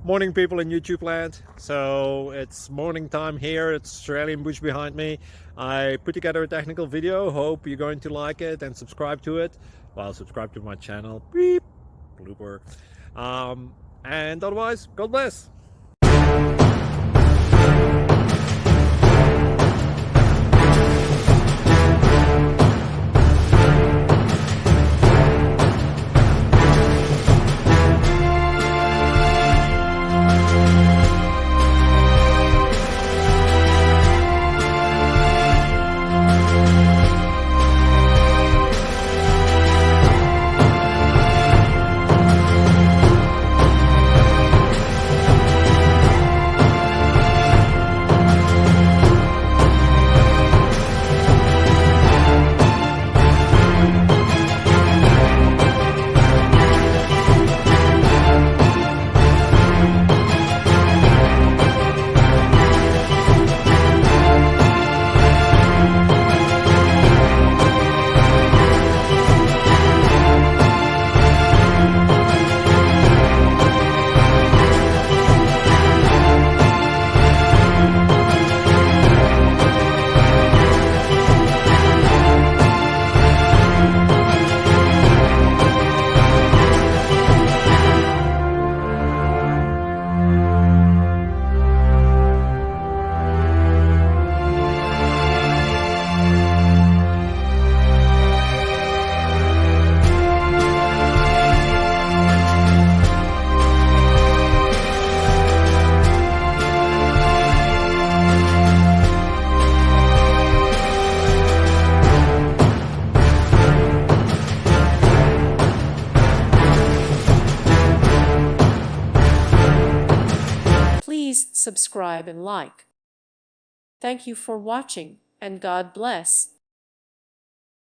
Morning, people in YouTube land. So it's morning time here. It's Australian bush behind me. I put together a technical video. Hope you're going to like it and subscribe to it. Well, subscribe to my channel. Beep. Blooper. And otherwise, God bless. Please subscribe and like. Thank you for watching, and God bless.